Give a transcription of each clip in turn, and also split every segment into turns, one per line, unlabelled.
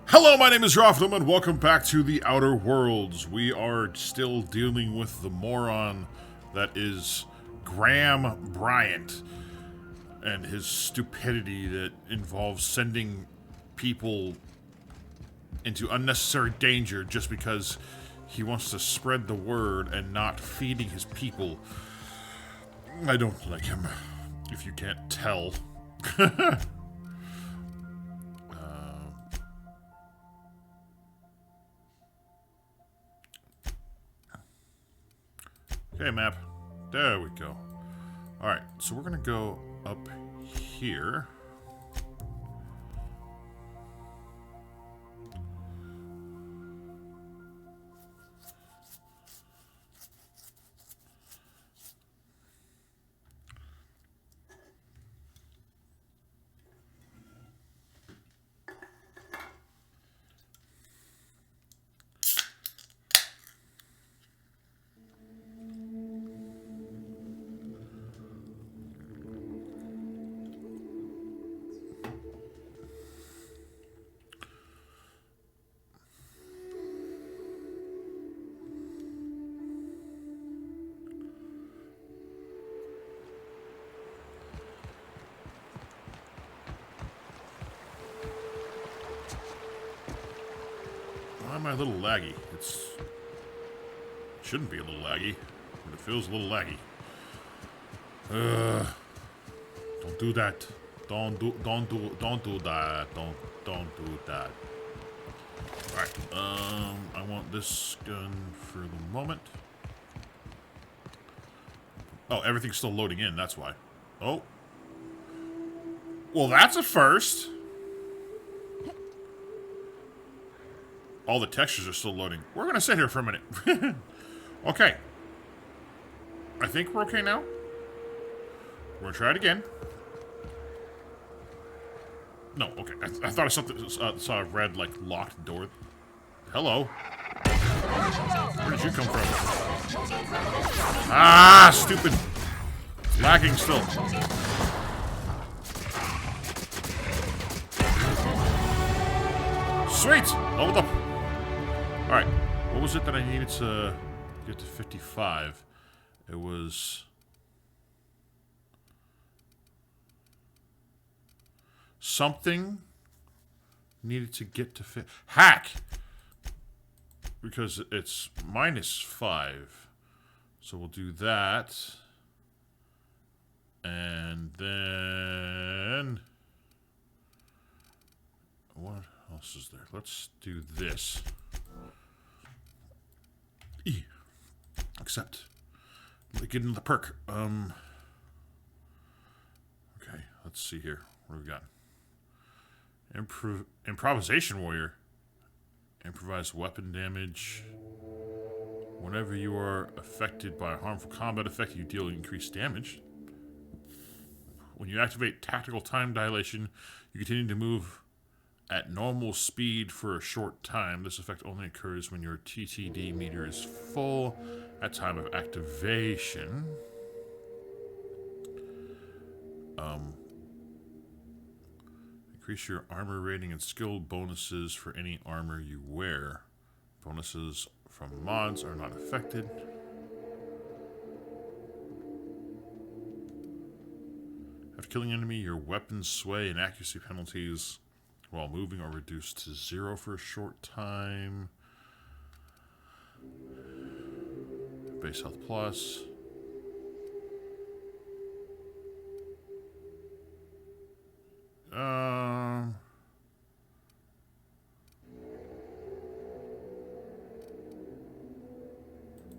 Hello, my name is Rofnum, and welcome back to the Outer Worlds. We are still dealing with the moron that is Graham Bryant and his stupidity that involves sending people into unnecessary danger just because he wants to spread the word and not feeding his people. I don't like him, if you can't tell. Okay, map. There we go. Alright, so we're gonna go up here. Why am I a little laggy? It shouldn't be a little laggy, but it feels a little laggy. Don't do that. Don't do that. Don't do that. Alright, I want this gun for the moment. Oh, everything's still loading in, that's why. Oh. Well, that's a first. All the textures are still loading. We're gonna sit here for a minute. Okay. I think we're okay now. We're gonna try it again. No, okay. I thought I saw a red, like, locked door. Hello. Where did you come from? Ah, stupid. It's lagging still. Sweet! Leveled up. Alright, what was it that I needed to get to 55? It was something needed to get to hack! Because it's -5. So we'll do that. And then what else is there? Let's do this. Accept. Get into the perk. Okay, let's see here. What do we got? Improvisation warrior. Improvised weapon damage. Whenever you are affected by a harmful combat effect, you deal increased damage. When you activate tactical time dilation, you continue to move at normal speed for a short time. This effect only occurs when your TTD meter is full at time of activation. Increase your armor rating and skill bonuses for any armor you wear. Bonuses from mods are not affected. After killing an enemy, your weapon's sway and accuracy penalties while moving are reduced to 0 for a short time. Base health plus.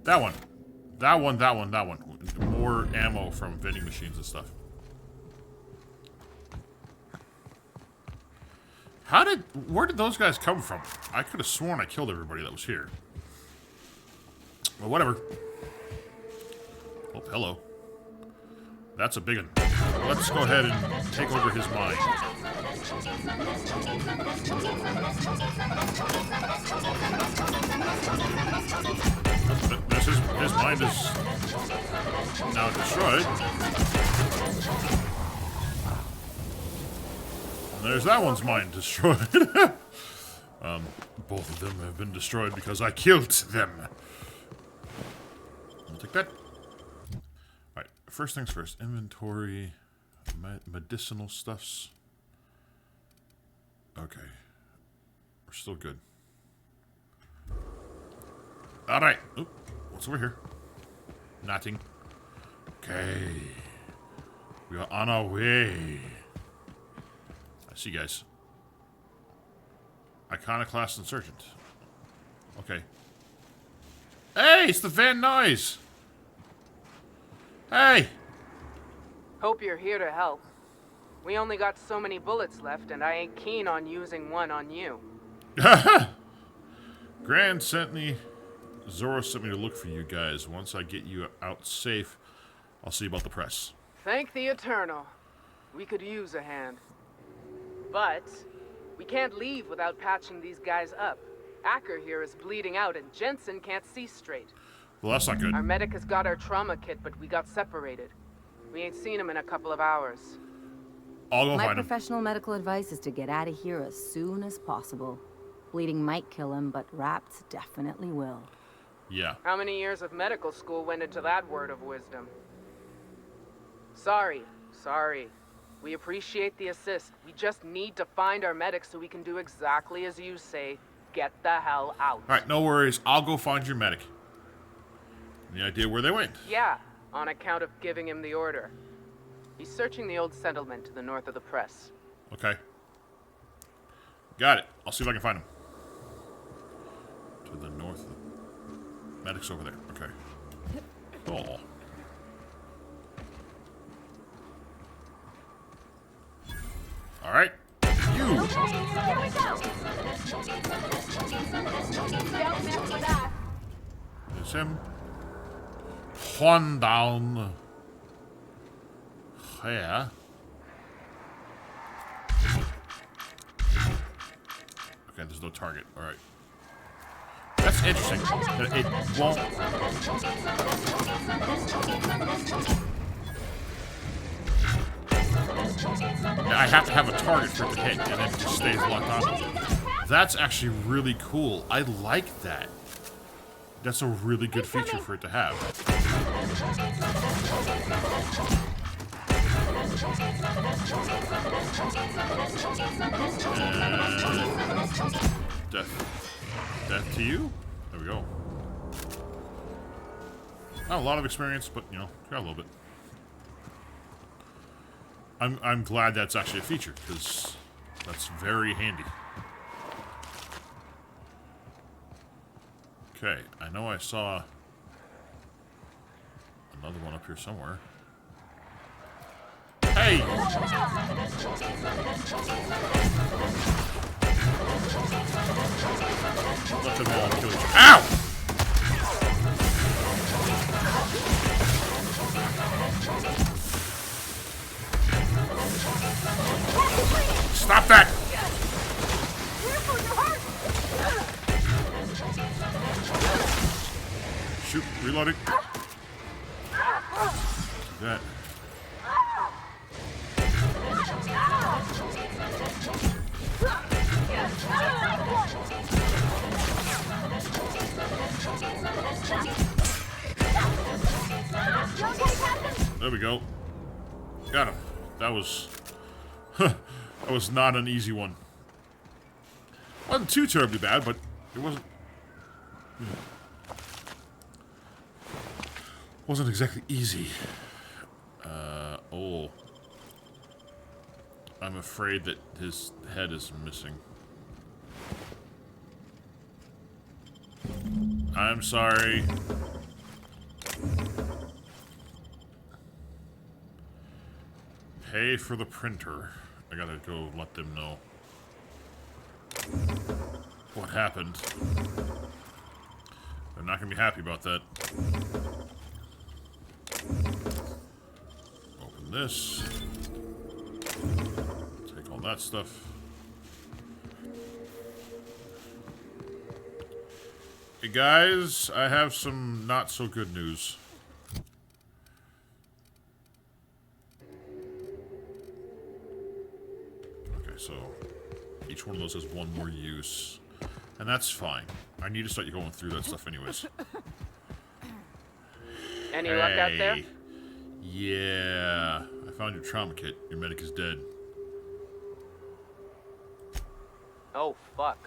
That one. That one. More ammo from vending machines and stuff. Where did those guys come from? I could have sworn I killed everybody that was here. Well, whatever. Oh, hello. That's a big one. Let's go ahead and take over his mind. His mind is now destroyed. And there's that one's mind destroyed. Both of them have been destroyed because I killed them. I'll take that. Alright, first things first. Inventory. Medicinal stuffs. Okay. We're still good. Alright. Oop. What's over here? Nothing. Okay. We are on our way. I see, guys. Iconoclast Insurgent. Okay. Hey, it's the Van Nuys! Hey!
Hope you're here to help. We only got so many bullets left, and I ain't keen on using one on you.
Zora sent me to look for you guys. Once I get you out safe, I'll see about the press.
Thank the Eternal. We could use a hand. But we can't leave without patching these guys up. Acker here is bleeding out, and Jensen can't see straight.
Well, that's not good.
Our medic has got our trauma kit, but we got separated. We ain't seen him in a couple of hours.
I'll go
My
find him.
professional medical advice is to get out of here as soon as possible. Bleeding might kill him, but wraps definitely will.
Yeah.
How many years of medical school went into that word of wisdom? Sorry. We appreciate the assist. We just need to find our medic so we can do exactly as you say. Get the hell out.
Alright, no worries. I'll go find your medic. Any idea where they went?
Yeah, on account of giving him the order. He's searching the old settlement to the north of the press.
Okay. Got it. I'll see if I can find him. To the north. Medic's over there. Okay. Oh. Alright. You!
Here we go!
There's him. One down. Yeah. Okay, there's no target. Alright. That's interesting. It won't. I have to have a target for it to hit, and it just stays locked on. That's actually really cool. I like that. That's a really good feature for it to have. Death to you? There we go. Not a lot of experience, but, you know, got a little bit. I'm glad that's actually a feature, because that's very handy. Okay, I know I saw another one up here somewhere. Hey! Let them all kill each other. Ow! Stop that! Shoot, reloading. That. There we go. Got him. That was... that was not an easy one. Wasn't too terribly bad, but it wasn't... wasn't exactly easy. Oh. I'm afraid that his head is missing. I'm sorry. Pay for the printer. I gotta go let them know what happened. They're not gonna be happy about that. Open this. Take all that stuff. Hey guys, I have some not so good news. Okay, so each one of those has one more use. And that's fine. I need to start going through that stuff anyways.
Any luck out there?
Yeah. I found your trauma kit. Your medic is dead.
Oh, fuck.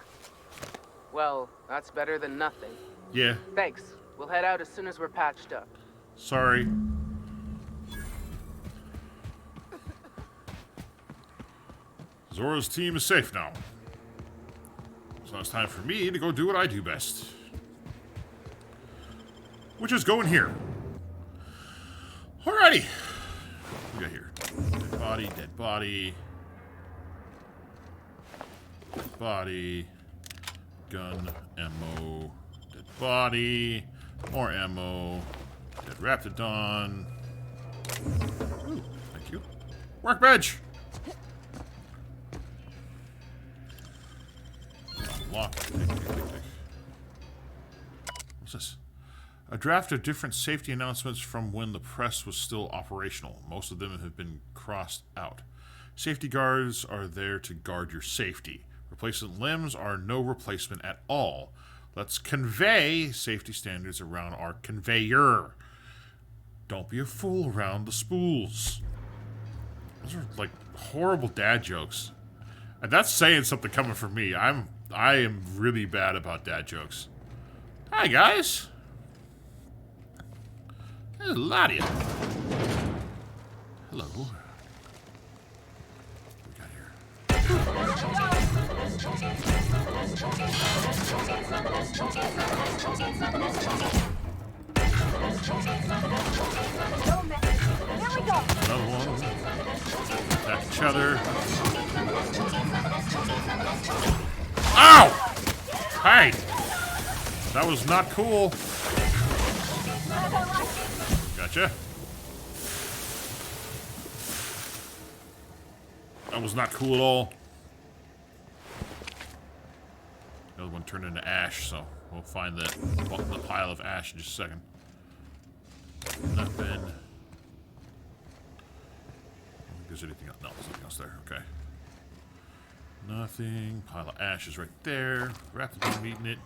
Well, that's better than nothing.
Yeah.
Thanks. We'll head out as soon as we're patched up.
Sorry. Zora's team is safe now. So it's time for me to go do what I do best. Which is go in here. Alrighty. What we got here? Dead body, dead body. Dead body. Gun, ammo. Dead body. More ammo. Dead Raptidon. Ooh, thank you. Workbench! Lock. What's this? A draft of different safety announcements from when the press was still operational. Most of them have been crossed out. Safety guards are there to guard your safety. Replacement limbs are no replacement at all. Let's convey safety standards around our conveyor. Don't be a fool around the spools. Those are like horrible dad jokes. And that's saying something coming from me. I am really bad about dad jokes. Hi guys. There's a lot of you. Hello. What we got here? Another one. Attack each other. Ow! Hey! That was not cool. Gotcha. That was not cool at all. The other one turned into ash, so we'll find the pile of ash in just a second. Nothing. I don't think there's anything else. No, there's nothing else there. Okay. Nothing. Pile of ash is right there. Rapidly eating it.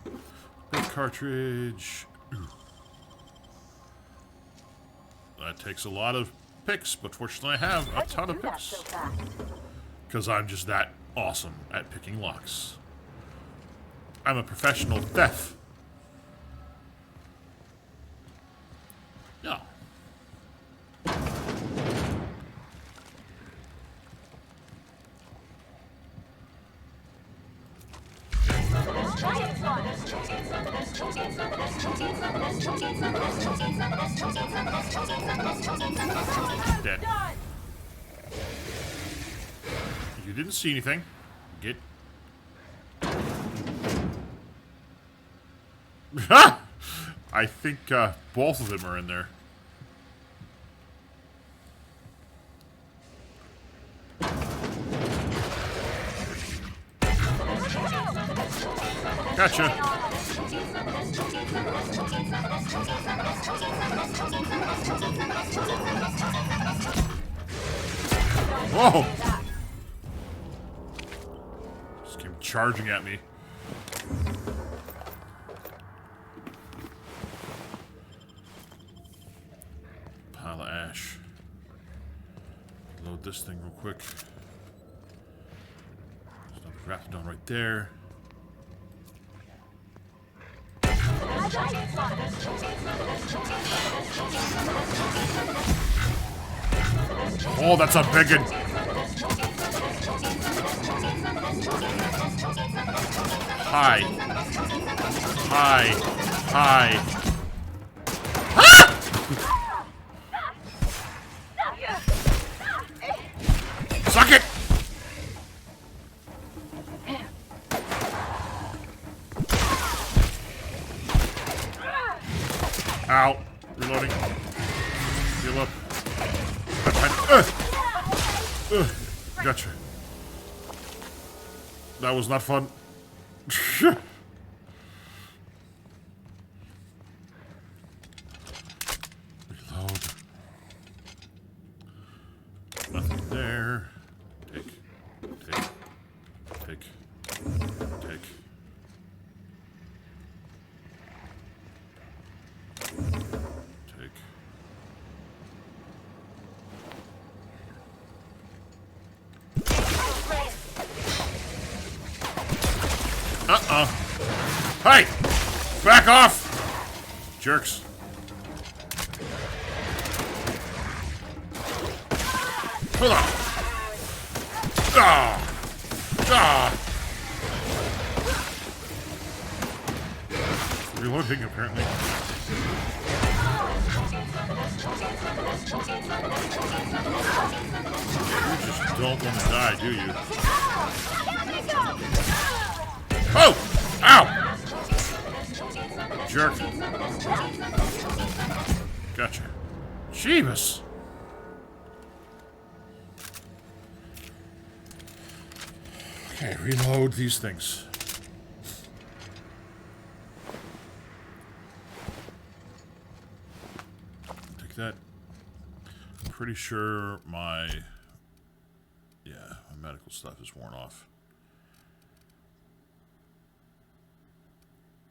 Big cartridge. Ooh. That takes a lot of picks, but fortunately I have a ton of picks. Because I'm just that awesome at picking locks. I'm a professional thief. No. Dead. You didn't see anything. Get. I think both of them are in there. Gotcha. Whoa! Just came charging at me. Pile of ash. Load this thing real quick. There's another Raptidon right there. Oh, that's a biggin. Hi. Hi. Hi. Ah! Suck it! Ow. Reloading. Heal up. Gotcha. That was not fun. Reload. Nothing there. Take. Hey! Back off! Jerks. Hold on. Ah! Ah! Reloading, apparently. You just don't want to die, do you? Oh! Ow! Jerk. Gotcha. Jeebus! Okay, reload these things. Take that. I'm pretty sure my medical stuff is worn off.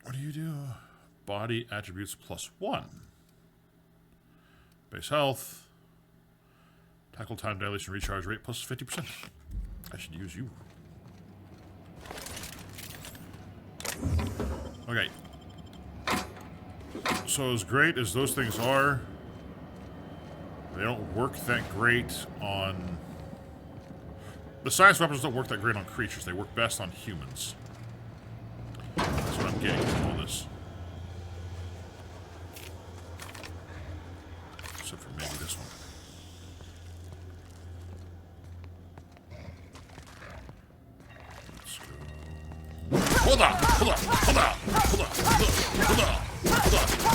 What do you do? Body attributes +1. Base health. Tackle time dilation recharge rate plus 50%. I should use you. Okay. So as great as those things are, they don't work that great on... The science weapons don't work that great on creatures. They work best on humans. That's what I'm getting from all this. Except for maybe this one. Let's go. Hold on! Hold on! Hold on! Hold on! Hold on! Hold on!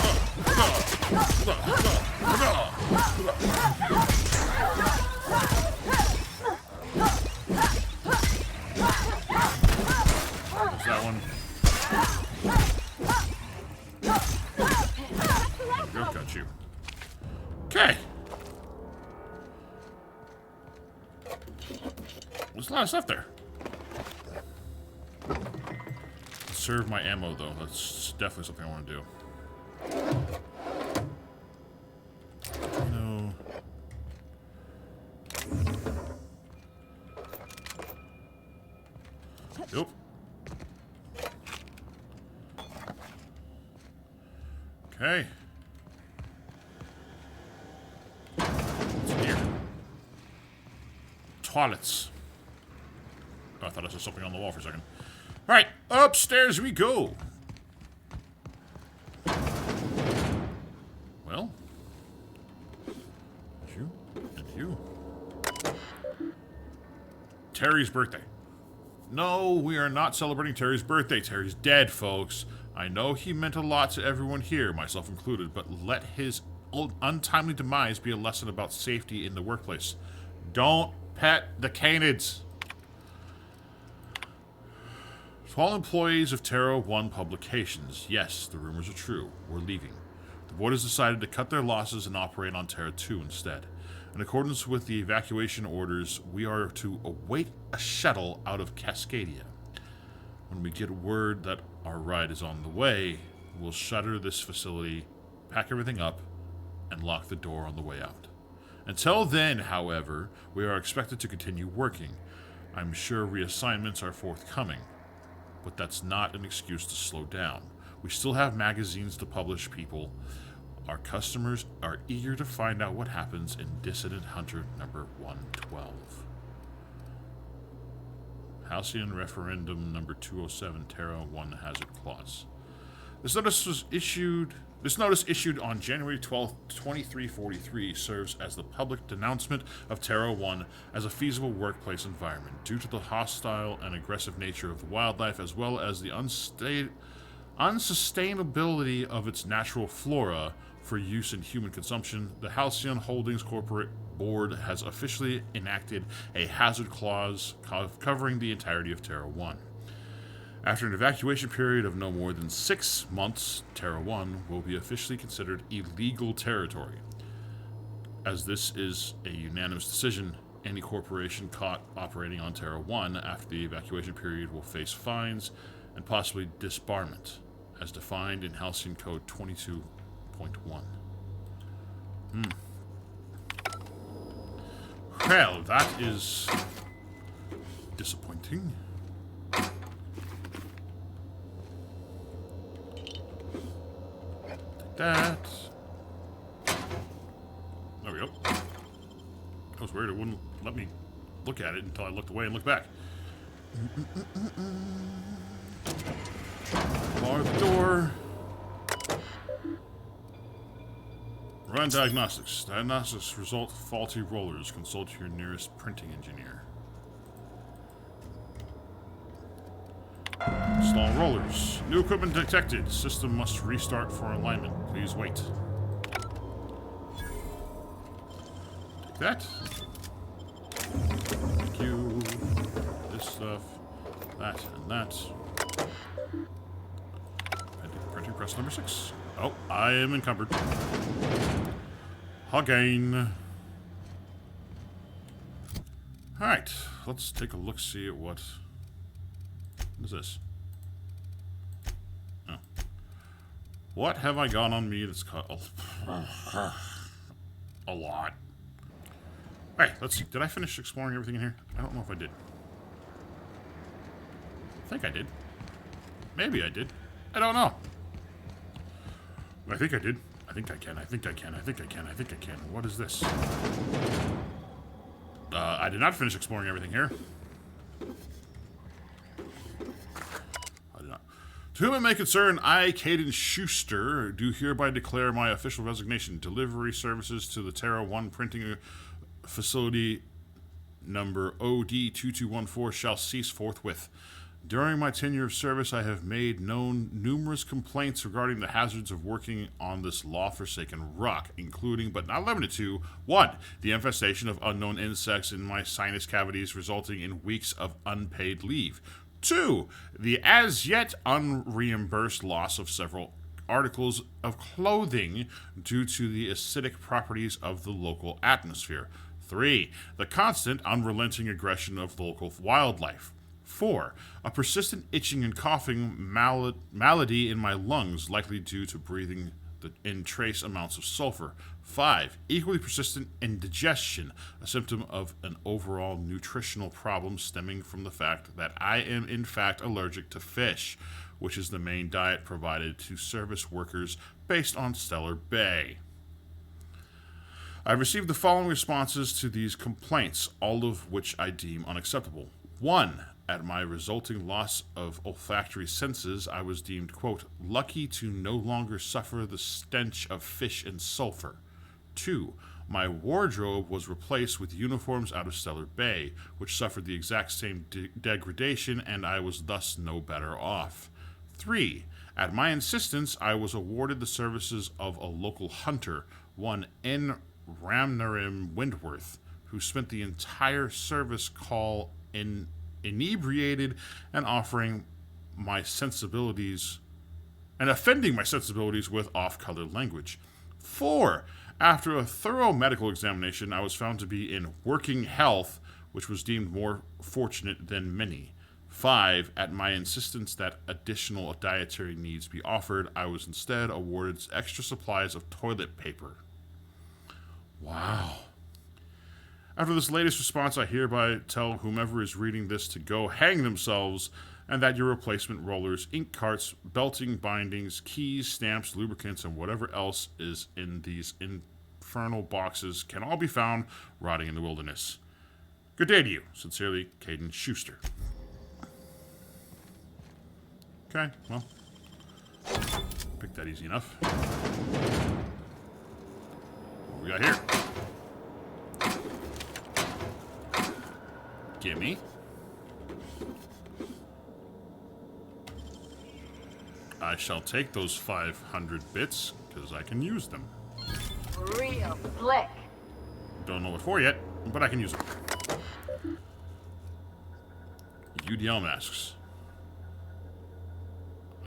There's that one. There we go, got you. Okay. There's a lot of stuff there. Conserve my ammo, though. That's definitely something I want to do. No. Nope. Okay. What's in here? Toilets. Oh, I thought I saw something on the wall for a second. Alright, upstairs we go. Well. You and you. Terry's birthday. No, we are not celebrating Terry's birthday. Terry's dead, folks. I know he meant a lot to everyone here, myself included, but let his untimely demise be a lesson about safety in the workplace. Don't pet the canids. To all employees of Terra 1 Publications, yes, the rumors are true. We're leaving. The board has decided to cut their losses and operate on Terra 2 instead. In accordance with the evacuation orders, we are to await a shuttle out of Cascadia. When we get word that our ride is on the way, we'll shutter this facility, pack everything up, and lock the door on the way out. Until then, however, we are expected to continue working. I'm sure reassignments are forthcoming. But that's not an excuse to slow down. We still have magazines to publish, people. Our customers are eager to find out what happens in Dissident Hunter number 112. Halcyon Referendum number 207, Terra 1 Hazard Clause. This notice issued on January 12th, 2343 serves as the public denouncement of Terra 1 as a feasible workplace environment due to the hostile and aggressive nature of the wildlife as well as the unsustainability of its natural flora for use in human consumption. The Halcyon Holdings Corporate Board has officially enacted a hazard clause covering the entirety of Terra 1. After an evacuation period of no more than 6 months, Terra 1 will be officially considered illegal territory. As this is a unanimous decision, any corporation caught operating on Terra 1 after the evacuation period will face fines and possibly disbarment, as defined in Halcyon Code 22.1. Well, that is disappointing. that. There we go. I was worried it wouldn't let me look at it until I looked away and looked back. Bar the door. Run diagnostics. Diagnostics result faulty rollers. Consult your nearest printing engineer. Install rollers. New equipment detected. System must restart for alignment. Please wait. Take that. Thank you. This stuff. That and that. Printing press number 6. Oh, I am encumbered. Again. Alright, let's take a look-see at what is this? Oh. What have I got on me that's called a lot? Alright, let's see. Did I finish exploring everything in here? I don't know if I did. I think I did. Maybe I did. I don't know. I think I did. I think I can. I think I can. I think I can. I think I can. What is this? I did not finish exploring everything here. I did not. To whom it may concern, I, Caden Schuster, do hereby declare my official resignation. Delivery services to the Terra 1 printing facility number OD2214 shall cease forthwith. During my tenure of service, I have made known numerous complaints regarding the hazards of working on this law-forsaken rock, including, but not limited to, 1. The infestation of unknown insects in my sinus cavities resulting in weeks of unpaid leave. 2. The as-yet unreimbursed loss of several articles of clothing due to the acidic properties of the local atmosphere. 3. The constant, unrelenting aggression of local wildlife. 4. A persistent itching and coughing malady in my lungs, likely due to breathing in trace amounts of sulfur. 5. Equally persistent indigestion, a symptom of an overall nutritional problem stemming from the fact that I am in fact allergic to fish, which is the main diet provided to service workers based on Stellar Bay. I received the following responses to these complaints, all of which I deem unacceptable. 1. At my resulting loss of olfactory senses, I was deemed, quote, lucky to no longer suffer the stench of fish and sulfur. 2. My wardrobe was replaced with uniforms out of Stellar Bay, which suffered the exact same degradation, and I was thus no better off. 3. At my insistence, I was awarded the services of a local hunter, one N. Ramnarim Windworth, who spent the entire service call inebriated and offending my sensibilities with off-color language. 4. After a thorough medical examination, I was found to be in working health, which was deemed more fortunate than many. 5. At my insistence that additional dietary needs be offered, I was instead awarded extra supplies of toilet paper. Wow. After this latest response, I hereby tell whomever is reading this to go hang themselves, and that your replacement rollers, ink carts, belting bindings, keys, stamps, lubricants, and whatever else is in these infernal boxes can all be found rotting in the wilderness. Good day to you. Sincerely, Caden Schuster. Okay, well, picked that easy enough. What we got here? Gimme. I shall take those 500 bits, because I can use them.
Real slick.
Don't know what for yet, but I can use them. UDL masks.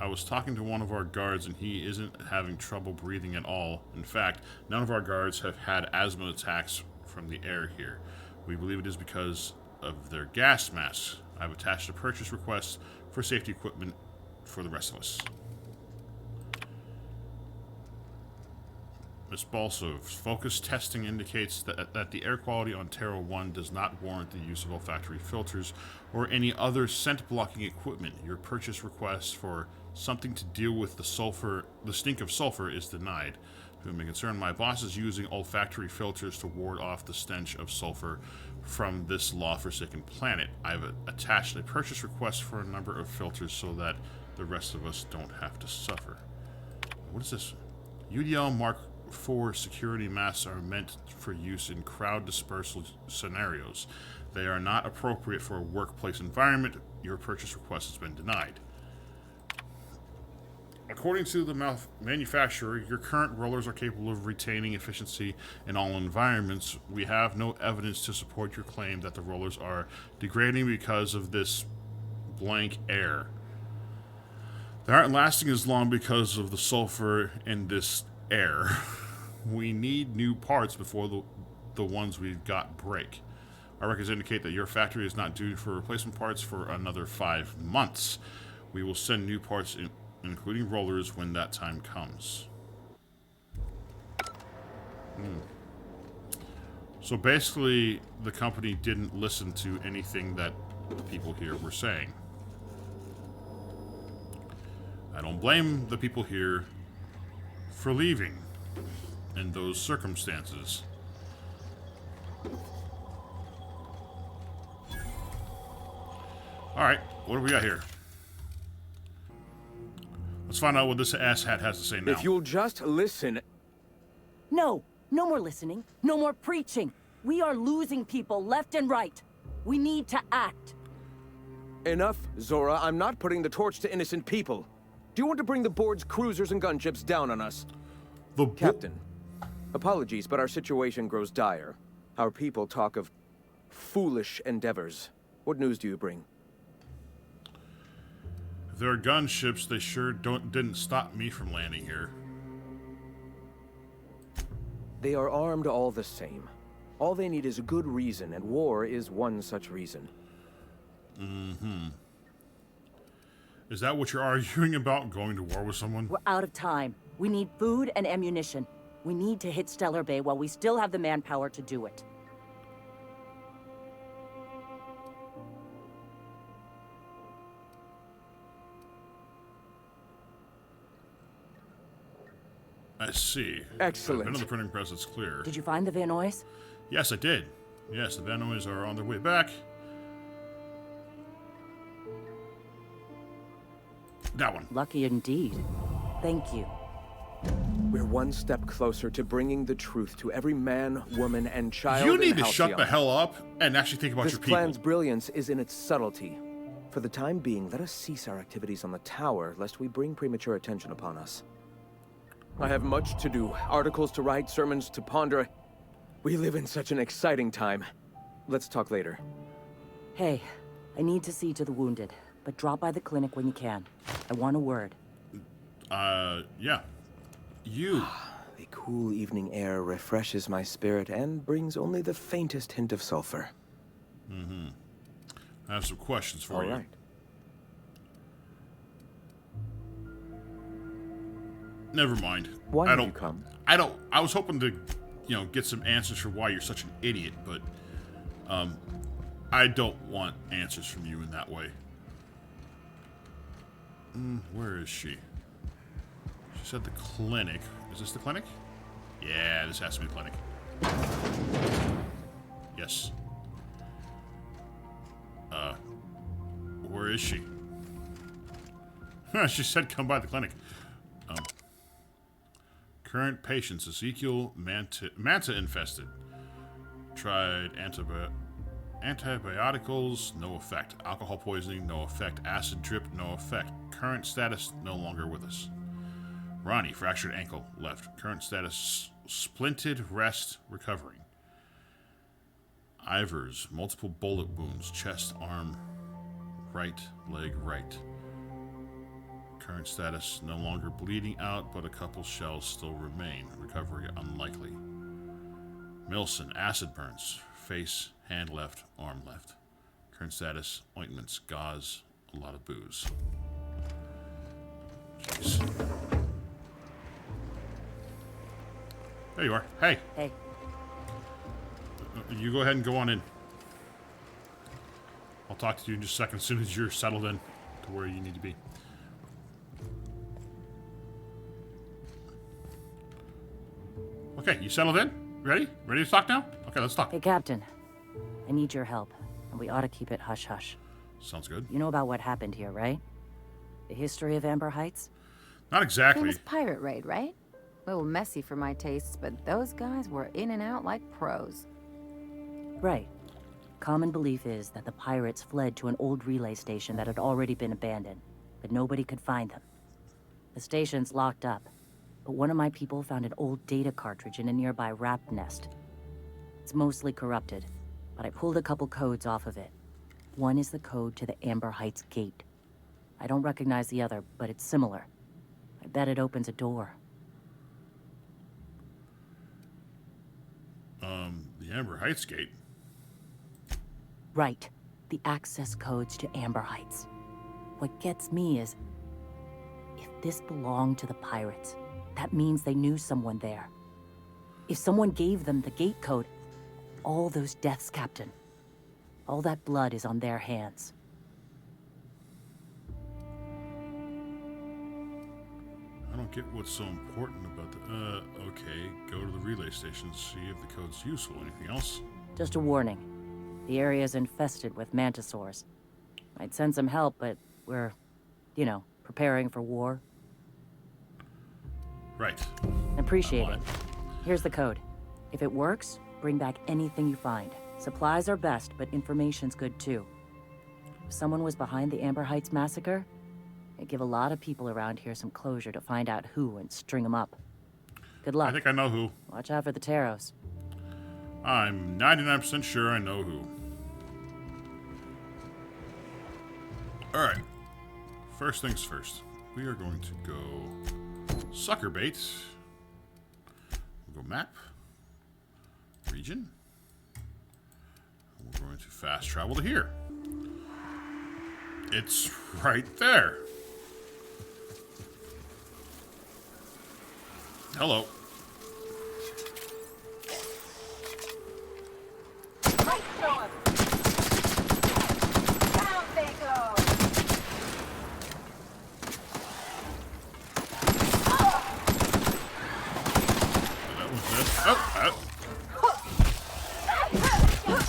I was talking to one of our guards, and he isn't having trouble breathing at all. In fact, none of our guards have had asthma attacks from the air here. We believe it is because of their gas masks. I've attached a purchase request for safety equipment for the rest of us. Ms. Balsov, focus testing indicates that the air quality on Terra 1 does not warrant the use of olfactory filters or any other scent-blocking equipment. Your purchase request for Something to deal with the stink of sulfur is denied. To whom it concerned, my boss is using olfactory filters to ward off the stench of sulfur from this law-forsaken planet. I've attached a purchase request for a number of filters so that the rest of us don't have to suffer. What is this? UDL Mark IV security masks are meant for use in crowd dispersal scenarios. They are not appropriate for a workplace environment. Your purchase request has been denied. According to the manufacturer, your current rollers are capable of retaining efficiency in all environments. We have no evidence to support your claim that the rollers are degrading because of this blank air. They aren't lasting as long because of the sulfur in this air. We need new parts before the ones we've got break. Our records indicate that your factory is not due for replacement parts for another 5 months. We will send new parts, including rollers, when that time comes. So basically, the company didn't listen to anything that the people here were saying. I don't blame the people here for leaving in those circumstances. Alright, what do we got here? Let's find out what this asshat has to say now.
If you'll just listen...
No, no more listening, no more preaching. We are losing people left and right. We need to act.
Enough, Zora. I'm not putting the torch to innocent people. Do you want to bring the board's cruisers and gunships down on us? Captain, apologies, but our situation grows dire. Our people talk of foolish endeavors. What news do you bring?
If there are gunships, they sure didn't stop me from landing here.
They are armed all the same. All they need is a good reason, and war is one such reason.
Is that what you're arguing about, going to war with someone?
We're out of time. We need food and ammunition. We need to hit Stellar Bay while we still have the manpower to do it.
I see.
Excellent.
I've been on the printing press, it's clear.
Did you find the Vanoys?
Yes, I did. Yes, the Vanoys are on their way back. That one.
Lucky indeed. Thank you.
We're one step closer to bringing the truth to every man, woman, and child.
You need
in
to shut
Halcyon.
the hell up and actually think about
This
your people.
plan's brilliance is in its subtlety. For the time being, let us cease our activities on the tower, lest we bring premature attention upon us. I have much to do. Articles to write, sermons to ponder. We live in such an exciting time. Let's talk later.
Hey, I need to see to the wounded, but drop by the clinic when you can. I want a word.
Yeah. You.
The cool evening air refreshes my spirit and brings only the faintest hint of sulfur.
I have some questions for you.
All right.
Never mind.
Why
I
have
don't
you come?
I was hoping to, get some answers for why you're such an idiot, but I don't want answers from you in that way. Where is she? She said the clinic. Is this the clinic? Yeah, this has to be the clinic. Yes. Where is she? She said come by the clinic. Current patients, Ezekiel Manta infested. Tried antibioticals, no effect. Alcohol poisoning, no effect. Acid drip, no effect. Current status, no longer with us. Ronnie, fractured ankle, left. Current status, splinted wrist, recovering. Ivers, multiple bullet wounds, chest, arm, right, leg, right. Current status, no longer bleeding out, but a couple shells still remain. Recovery unlikely. Milson, acid burns, face, hand left, arm left. Current status, ointments, gauze, a lot of booze. Jeez. There you are. Hey.
Hey,
You go ahead and go on in. I'll talk to you in just a second as soon as you're settled in to where you need to be. Okay, you settled in? Ready? Ready to talk now? Okay, let's talk.
Hey, Captain. I need your help, and we ought to keep it hush-hush.
Sounds good.
You know about what happened here, right? The history of Amber Heights?
Not exactly.
It was pirate raid, right? A little messy for my tastes, but those guys were in and out like pros.
Right. Common belief is that the pirates fled to an old relay station that had already been abandoned, but nobody could find them. The station's locked up, but one of my people found an old data cartridge in a nearby rap nest. It's mostly corrupted, but I pulled a couple codes off of it. One is the code to the Amber Heights gate. I don't recognize the other, but it's similar. I bet it opens a door.
The Amber Heights gate.
Right. The access codes to Amber Heights. What gets me is, if this belonged to the pirates, that means they knew someone there. If someone gave them the gate code, all those deaths, Captain, all that blood is on their hands.
I don't get what's so important about the... okay. Go to the relay station, see if the code's useful. Anything else?
Just a warning. The area's infested with mantisaurs. I'd send some help, but we're, you know, preparing for war.
Right.
Appreciate it. Here's the code. If it works, bring back anything you find. Supplies are best, but information's good too. If someone was behind the Amber Heights massacre, it'd give a lot of people around here some closure to find out who and string them up. Good luck.
I think I know who.
Watch out for the Taros.
I'm 99% sure I know who. Alright. First things first. We are going to go sucker bait. We'll go map. Region. We're going to fast travel to here. It's right there. Hello.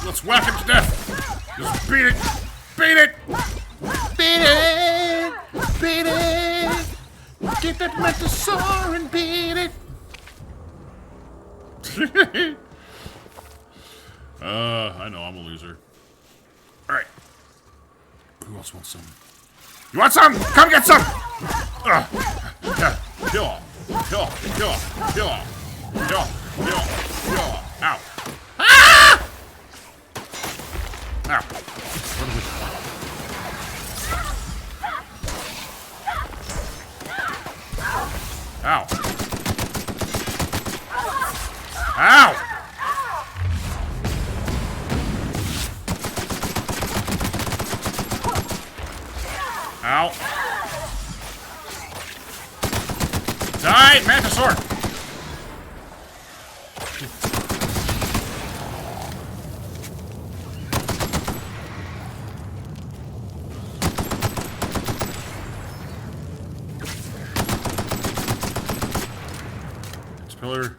Let's whack him to death. Just beat it. Beat it. Beat it. Beat it. Get that Metasaur and beat it. I know I'm a loser. All right. Who else wants some? You want some? Come get some. Yeah. Kill off. Kill off. Kill off. Kill off. Kill off. Kill off. Kill off. Ow. Ah! Ow. What is this? Ow. Ow! Ow. Die, Mantisaur! It's pillar.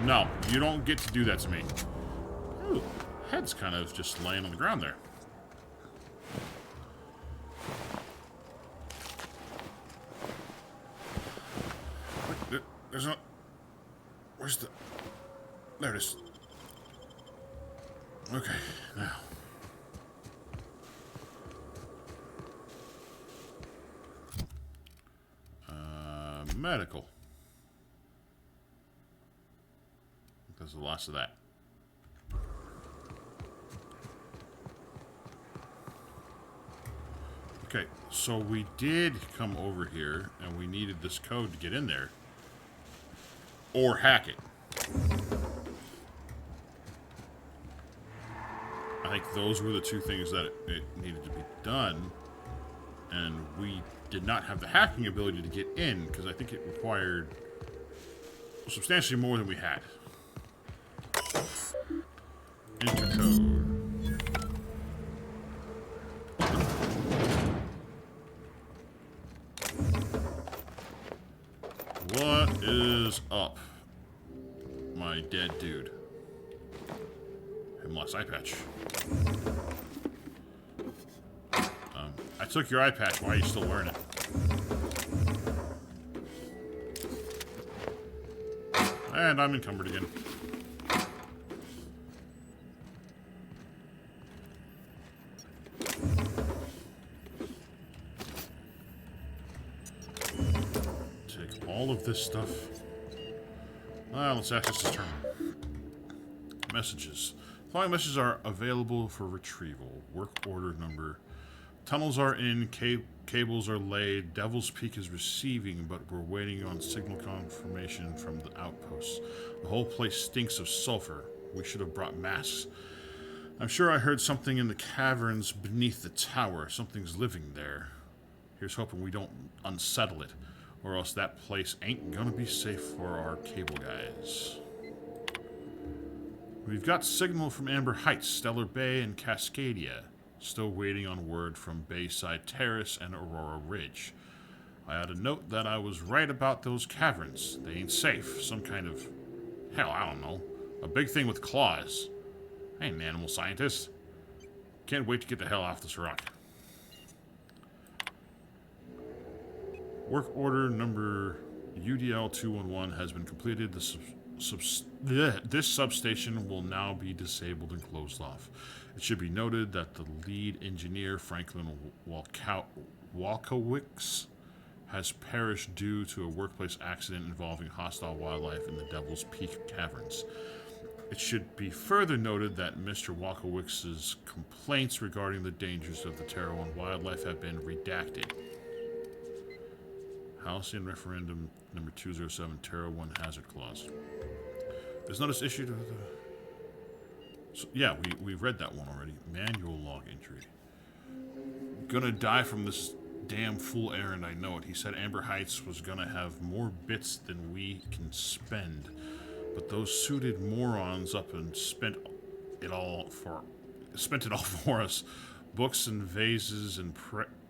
No, you don't get to do that to me. Ooh, head's kind of just laying on the ground there. Wait, there's no... Where's the... There it is. Okay, now. Medical. That's the last of that. Okay, so we did come over here and we needed this code to get in there. Or hack it. I think those were the two things that it needed to be done. And we did not have the hacking ability to get in because I think it required substantially more than we had. Enter code. powers up my dead dude. Him lost eye patch. I took your eye patch. Why are you still wearing it? And I'm encumbered again. Take all of this stuff. Let's access this terminal. Messages. Following messages are available for retrieval. Work order number. Tunnels are in, cables are laid, Devil's Peak is receiving, but we're waiting on signal confirmation from the outposts. The whole place stinks of sulfur. We should have brought masks. I'm sure I heard something in the caverns beneath the tower. Something's living there. Here's hoping we don't unsettle it, or else that place ain't gonna be safe for our cable guys. We've got signal from Amber Heights, Stellar Bay, and Cascadia. Still waiting on word from Bayside Terrace and Aurora Ridge. I ought to note that I was right about those caverns. They ain't safe. Some kind of... hell, I don't know. A big thing with claws. I ain't an animal scientist. Can't wait to get the hell off this rock. Work order number UDL-211 has been completed. This substation will now be disabled and closed off. It should be noted that the lead engineer, Franklin Walkowicz, has perished due to a workplace accident involving hostile wildlife in the Devil's Peak Caverns. It should be further noted that Mr. Walkowicz's complaints regarding the dangers of the Terran wildlife have been redacted. Halcyon Referendum number 207, Terra 1 Hazard Clause. There's notice issued of the... So, yeah, we've read that one already. Manual log entry. Gonna die from this damn fool errand, I know it. He said Amber Heights was gonna have more bits than we can spend. But those suited morons up and spent it all for us. Books and vases and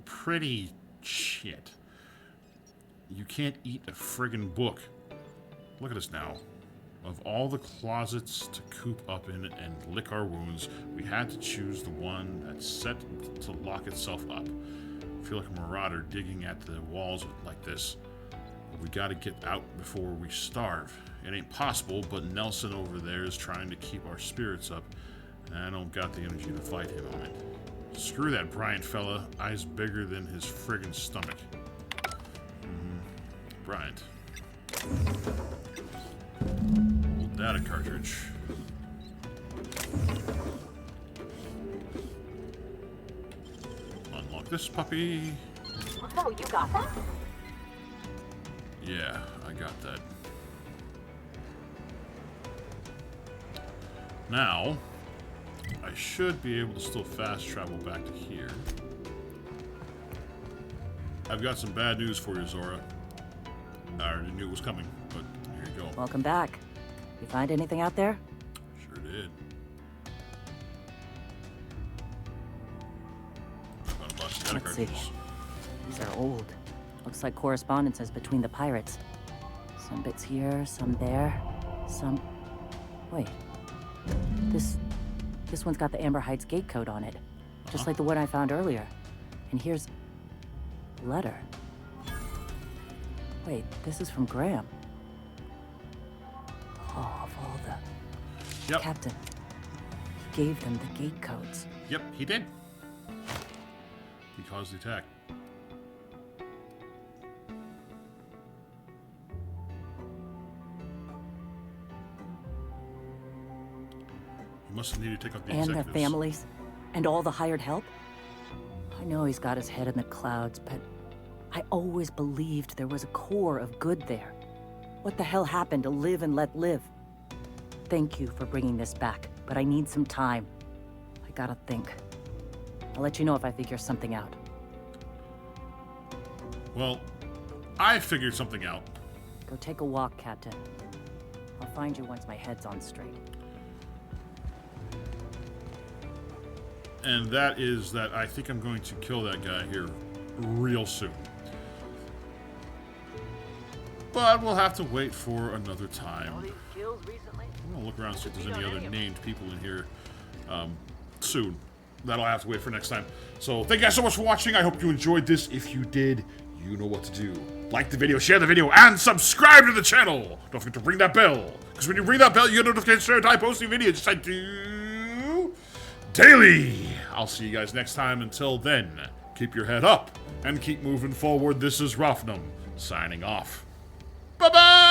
pretty shit. You can't eat a friggin' book. Look at us now. Of all the closets to coop up in and lick our wounds, we had to choose the one that's set to lock itself up. I feel like a marauder digging at the walls like this. We gotta get out before we starve. It ain't possible, but Nelson over there is trying to keep our spirits up, and I don't got the energy to fight him on it. Screw that Bryant fella. Eyes bigger than his friggin' stomach. Bryant. Old data cartridge. Unlock this puppy.
Oh, you got that?
Yeah, I got that. Now, I should be able to still fast travel back to here. I've got some bad news for you, Zora. I already knew it was coming, but here you go.
Welcome back. You find anything out there?
Sure did.
Let's see. These are old. Looks like correspondences between the pirates. Some bits here, some there, some... Wait. This one's got the Amber Heights gate code on it. Just like the one I found earlier. And here's... a letter. Wait, this is from Graham. Oh, of all the...
Yep.
Captain. He gave them the gate codes.
Yep, he did. He caused the attack. He must have needed to take out the executives.
And their families. And all the hired help. I know he's got his head in the clouds, but I always believed there was a core of good there. What the hell happened to live and let live? Thank you for bringing this back, but I need some time. I gotta think. I'll let you know if I figure something out.
Well, I figured something out.
Go take a walk, Captain. I'll find you once my head's on straight.
And that is that I think I'm going to kill that guy here real soon. But we'll have to wait for another time. I'm gonna look around and see if there's any other named people in here soon. That'll have to wait for next time. So thank you guys so much for watching. I hope you enjoyed this. If you did, you know what to do. Like the video, share the video, and subscribe to the channel. Don't forget to ring that bell, because when you ring that bell, you get notifications every time I post a video, just like I do daily. I'll see you guys next time. Until then, keep your head up and keep moving forward. This is Ruffnum signing off. Bye-bye!